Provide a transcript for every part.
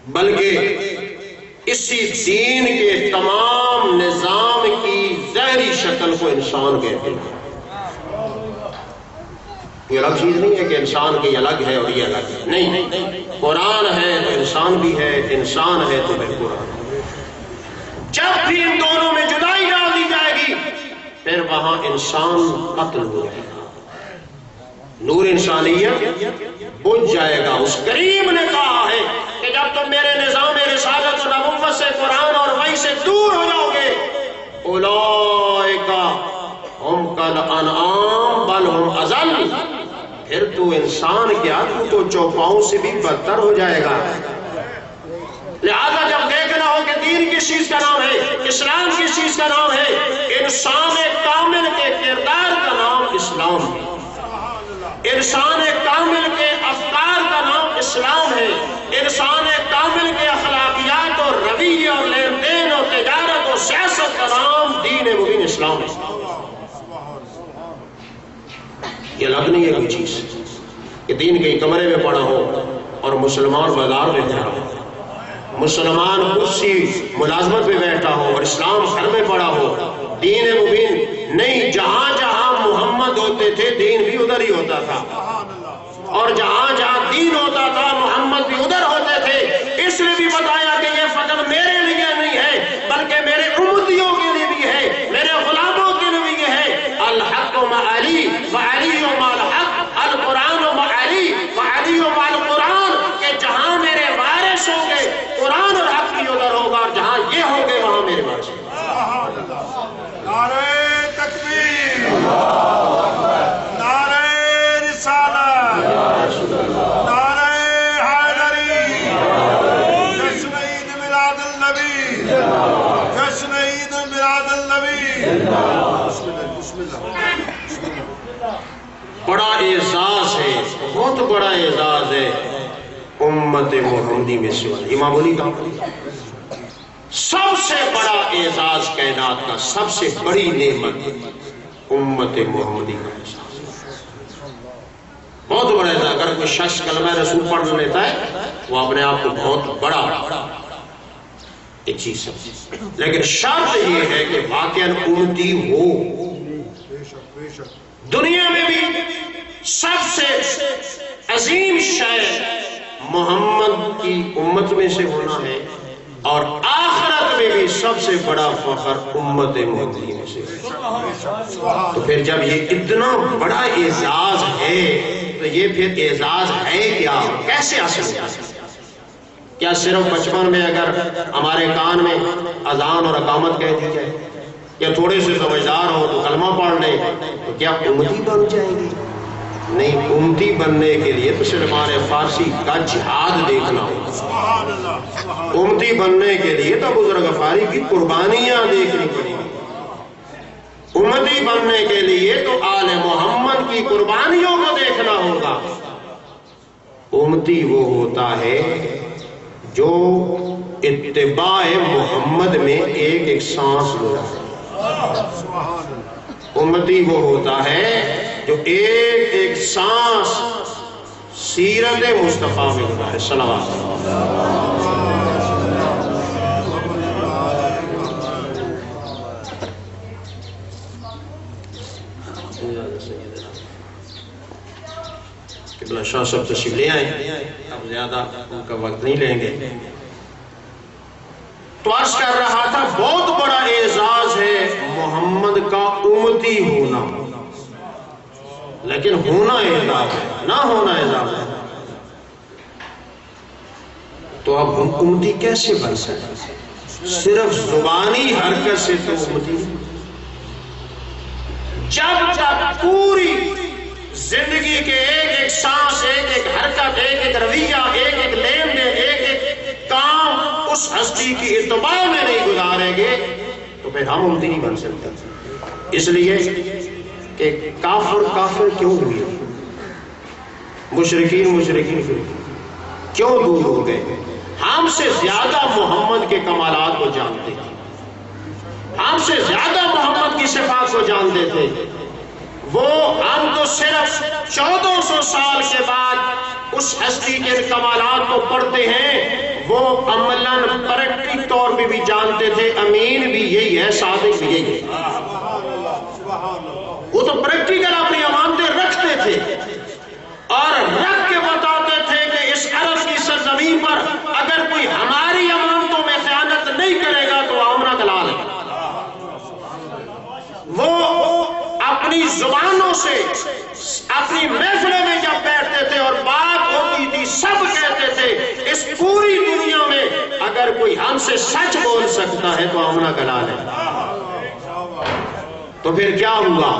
بلکہ اسی دین کے تمام نظام کی ظاہری شکل کو انسان کہتے ہیں۔ یہ الگ چیز نہیں ہے کہ انسان کی الگ ہے اور یہ الگ ہے، نہیں، قرآن ہے تو انسان بھی ہے، انسان ہے تو پھر قرآن ہے۔ جب بھی ان دونوں میں جدائی ڈال دی جائے گی پھر وہاں انسان قتل ہو جائے گا، نور انسانیت بجھ جائے گا۔ اس کریم نے کہا ہے کہ جب تم میرے نظام رسالت و نبوت سے، قرآن اور وحی سے دور ہو جاؤ گے، اولئک ہم کالانعام بل ہم اضل، پھر تو انسان کیا، تو چوپاؤں سے بھی بدتر ہو جائے گا۔ لہذا جب دیکھنا ہو کہ دین کس چیز کا نام ہے، اسلام کس چیز کا نام ہے، انسان کامل کے کردار کا نام اسلام ہے، انسان کامل کے افکار کا نام اسلام ہے، انسان کامل کے اخلاقیات اور رویے اور لین دین اور تجارت اور سیاست کا نام دین مبین اسلام ہے۔ یہ الگ نہیں ہے کوئی چیز کہ دین کے کمرے میں پڑا ہو اور مسلمان بازار میں جا رہا ہو، مسلمان کرسی ملازمت میں بیٹھا ہو اور اسلام گھر میں پڑا ہو، دین مبین نہیں۔ جہاں جہاں محمد ہوتے تھے دین بھی ادھر ہی ہوتا تھا، اور جہاں جہاں دین ہوتا تھا محمد بھی ادھر ہوتے تھے۔ اس لیے بھی بتایا کہ یہ فقط میرے لیے نہیں ہے بلکہ میرے امتیوں کے لیے بھی ہے، میرے غلاموں کے لیے بھی ہے۔ الحق مع علی وعلی مع الحق، القرآن مع علی وعلی مع القرآن، کہ جہاں میرے وارث ہوں گے قرآن اور حق بھی ادھر ہوگا، اور جہاں یہ ہوں گے وہاں میرے وارث ہوں گے۔ نعرہ تکبیر، نعرہ رسالت، نعرہ حیدری، جشن عید میلاد النبی، جشن عید میلاد النبی۔ بسم اللہ۔ بڑا اعزاز ہے، بہت بڑا اعزاز ہے امت محمدی میں سے۔ امام علی کا سب سے بڑا اعزاز کائنات کا، سب سے بڑی نعمت امت محمدی کا اعزاز، بہت بڑا اعزاز۔ اگر کوئی شخص کلمہ رسول پڑھ لیتا ہے وہ اپنے آپ کو بہت بڑا ایک چیز ہے، لیکن شرط یہ ہے کہ واقعاً امتی ہو۔ دنیا میں بھی سب سے عظیم شے محمد کی امت میں سے ہونا ہے، اور آخرت میں بھی سب سے بڑا فخر امت محمدی میں سے۔ تو پھر جب یہ اتنا بڑا اعزاز ہے تو یہ پھر اعزاز ہے کیا، کیسے حاصل ہوا؟ کیا صرف بچپن میں اگر ہمارے کان میں اذان اور اقامت کہہ دی جائے، یا تھوڑے سے سمجھدار ہو تو کلمہ پڑھ لیں تو کیا امتی بن جائیں گے؟ نہیں، امتی بننے کے لیے تو صرف ہمارے فارسی کا جہاد دیکھنا ہوگا، امتی بننے کے لیے تو بزرگ فاری کی قربانیاں دیکھنی پڑیں گی، امتی بننے کے لیے تو آل محمد کی قربانیوں کو دیکھنا ہوگا۔ امتی وہ ہوتا ہے جو اتباع محمد میں ایک ایک سانس لیا ہے، امتی وہ ہوتا ہے جو ایک ایک سانس سیرت مصطفیٰ میں گزارے۔ صلوات قبلہ شاہ صاحب تشریف لے آئیں، اب زیادہ ان کا وقت نہیں لیں گے۔ تو عرض کر رہا تھا بہت بڑا اعزاز ہے محمد کا امتی ہونا، لیکن ہونا اعزاز ہے، نہ ہونا اعزاز ہے۔ تو اب ہم امتی کیسے بن سکتے؟ صرف زبانی حرکت سے تو امتی نہیں۔ جب تک پوری زندگی کے ایک ایک سانس، ایک ایک حرکت، ایک ایک رویہ، ایک ایک لین دین، ایک ایک کام اس ہستی کی اتباع میں نہیں گزاریں گے تو پھر ہم امتی نہیں بن سکتے۔ اس لیے کہ کافر کافر کیوں ہوئے، مشرکین کیوں دور ہو گئے؟ ہم سے زیادہ محمد کے کمالات کو جانتے تھے، ہم سے زیادہ محمد کی صفات کو جانتے تھے۔ وہ ہم تو صرف 1400 سال کے بعد اس ہستی کے کمالات کو پڑھتے ہیں، وہ عملاً پریکٹیکل طور پہ بھی جانتے تھے امین بھی یہی ہے، صادق بھی یہی ہے. وہ تو پریکٹیکل اپنی امانتیں رکھتے تھے اور رکھ کے بتاتے تھے کہ اس عرب کی سرزمین پر اگر کوئی ہماری امانتوں میں خیانت نہیں کرے گا تو آمنہ کلا لے. وہ اپنی زبانوں سے اپنی محفلوں میں جب بیٹھتے تھے اور بات ہوتی تھی سب کہتے تھے اس پوری دنیا میں اگر کوئی ہم سے سچ بول سکتا ہے تو آمنہ کلا لے. تو پھر کیا ہوا؟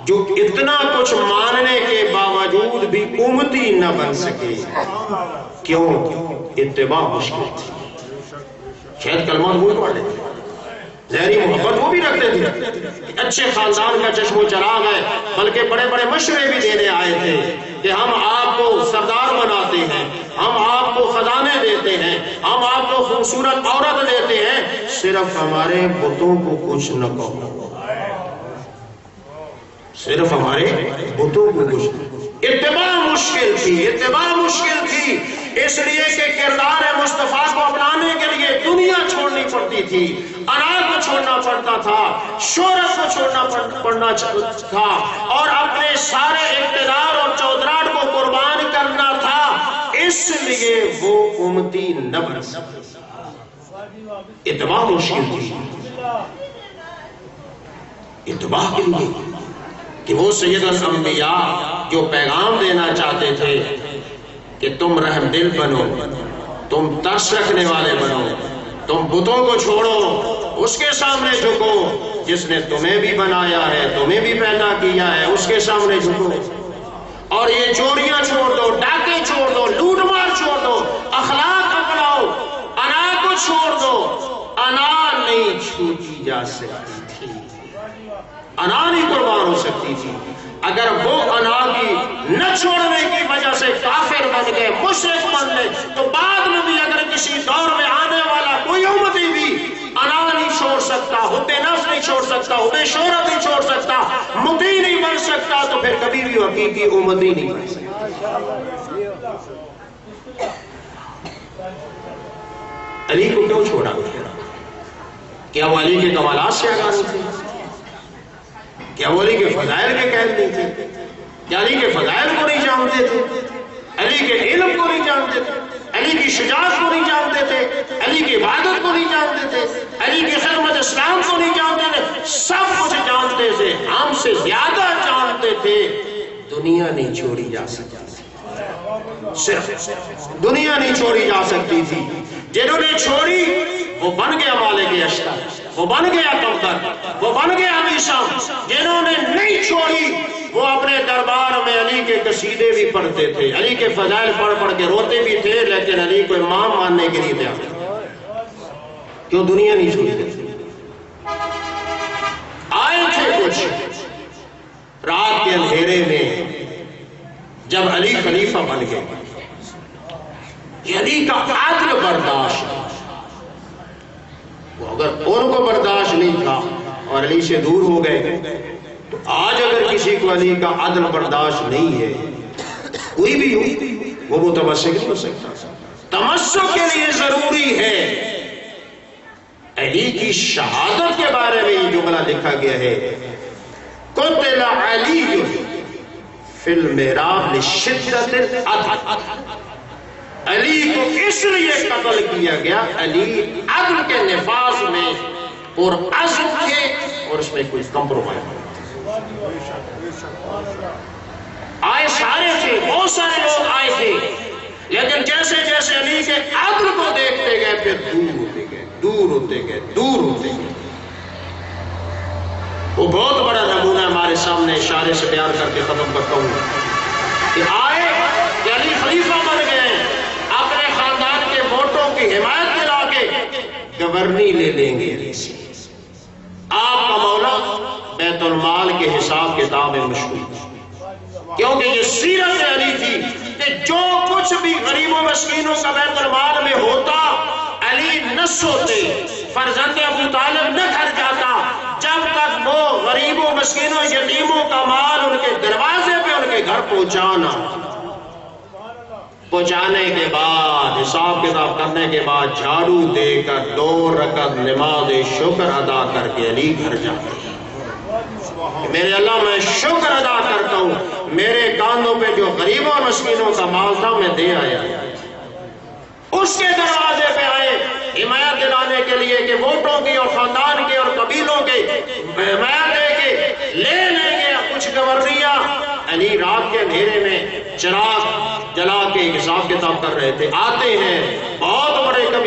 جو اتنا کچھ ماننے کے باوجود بھی امتی نہ بن سکے. کیوں؟ اتباع مشکل تھی. شاید کلمات وہ پڑھ لیتے، ظاہری محبت وہ بھی رکھتے تھے، اچھے خاندان کا چشم و چراغ ہے، بلکہ بڑے بڑے مشورے بھی دینے آئے تھے کہ ہم آپ کو سردار بناتے ہیں، ہم آپ کو خزانے دیتے ہیں، ہم آپ کو خوبصورت عورت دیتے ہیں، صرف ہمارے بتوں کو کچھ نہ کہو، صرف ہمارے بتوں کو کچھ. اتباع مشکل تھی، اتباع مشکل تھی، اس لیے کہ کردار مصطفیٰ کو اپنانے کے لیے دنیا چھوڑنی پڑتی تھی، انا کو چھوڑنا پڑتا تھا، شہرت کو چھوڑنا پڑنا تھا، اور اپنے سارے اقتدار اور چودراہٹ کو قربان کرنا تھا. اس لیے وہ امتی نہ بن سکتے. اتباع مشکل تھی. اتباع کے لیے کہ وہ سید الانبیاء جو پیغام دینا چاہتے تھے کہ تم رحم دل بنو، تم ترس رکھنے والے بنو، تم بتوں کو چھوڑو، اس کے سامنے جھکو جس نے تمہیں بھی بنایا ہے، تمہیں بھی پیدا کیا ہے، اس کے سامنے جھکو. اور یہ چوریاں چھوڑ دو، ڈاکے چھوڑ دو، لوٹ مار چھوڑ دو، اخلاق اپناؤ، انا کو چھوڑ دو. انا نہیں چھوٹی جا سکتی تھی، انا نہیں قربان ہو سکتی تھی. اگر وہ انا کی نہ چھوڑنے کی وجہ سے کافر بن گئے، مشرک بن گئے، تو بعد میں بھی اگر کسی دور میں آنے والا کوئی امتی بھی انا نہیں چھوڑ سکتا، حب نفس نہیں چھوڑ سکتا، حب شہرت نہیں چھوڑ سکتا، مطیع نہیں بن سکتا، تو پھر کبھی بھی حقیقی امتی نہیں بن سکتا. علی کو کیوں چھوڑا؟ کیا وہ علی کے کمالات سے آگاہ نہیں تھے؟ کیا وہ علی کے فضائل کے قید نہیں تھے؟ کیا علی کے فضائل کو نہیں جانتے تھے؟ علی کے علم کو نہیں جانتے تھے؟ علی کی شجاعت کو نہیں جانتے تھے؟ علی کی عبادت کو نہیں جانتے تھے؟ علی کی خدمت اسلام کو نہیں جانتے تھے؟ سب کچھ جانتے تھے، ہم سے زیادہ جانتے تھے. دنیا نہیں چھوڑی جا سکتی تھی، صرف دنیا نہیں چھوڑی جا سکتی تھی. جنہوں نے چھوڑی وہ بن گیا مالک اشتر، وہ بن گیا کمتر، وہ بن گیا میشم. جنہوں نے نہیں چھوڑی وہ اپنے دربار میں علی کے قصیدے بھی پڑھتے تھے، علی کے فضائل پڑھ پڑھ کے روتے بھی تھے، لیکن علی کو امام ماننے کے لیے تیار تھے. کیوں؟ دنیا نہیں چھوڑی. آئے تھے کچھ رات کے اندھیرے میں جب علی خلیفہ بن گئے، علی کا عدل برداشت، وہ اگر ان کو برداشت نہیں تھا اور علی سے دور ہو گئے، تو آج اگر کسی کو علی کا عدل برداشت نہیں ہے، کوئی بھی ہو، وہ متمسک نہیں ہو سکتا. تمسک کے لیے ضروری ہے. علی کی شہادت کے بارے میں یہ جملہ لکھا گیا ہے، قتل علی فی المحراب لشدت العدل. علی کو اس لیے قتل کیا گیا، علی عدل کے نفاذ میں پرعزم تھے اور اس میں کوئی کمپرومائز نہیں. آئے سارے تھے، بہت سارے لوگ آئے تھے، لیکن جیسے جیسے علی کے عدل کو دیکھتے گئے پھر دور ہوتے گئے، دور ہوتے گئے، دور ہوتے گئے. وہ بہت بڑا نمونہ ہمارے سامنے اشارے سے بیان کر کے ختم کرتا ہوں کہ آئے کہ علی خلیفہ بن گئے، اپنے خاندان کے ووٹوں کی حمایت دلا کے گورنی لے لیں گے علی سے. آپ کا مولا بیت المال کے حساب کتاب میں مشہور، کیونکہ یہ سیرت علی تھی کہ جو کچھ بھی غریبوں مسکینوں کا بیت المال میں ہوتا علی نہ سوتے، فرزند ابو طالب نہ گھر جاتا جب تک وہ غریبوں مسکینوں یتیموں کا مال ان کے دروازے پہ ان کے گھر پہنچانا. پہنچانے کے بعد حساب کتاب کرنے کے بعد جھاڑو دے کر 2 رکعت نماز شکر ادا کر کے علی گھر جاتے ہیں۔ میرے اللہ میں شکر ادا کرتا ہوں، میرے کاندھوں پہ جو غریبوں اور مسکینوں کا مال تھا میں دے آیا۔ اس کے دروازے پہ آئے حمایت دلانے کے لیے کہ ووٹوں کی اور خاندان کے اور قبیلوں کے حمایت دے کے لے لیں گے کچھ گورنیاں۔ علی رات کے اندھیرے میں چراغ جلا کے حساب کتاب کر رہے تھے۔ آتے ہیں بہت بڑے قبیلے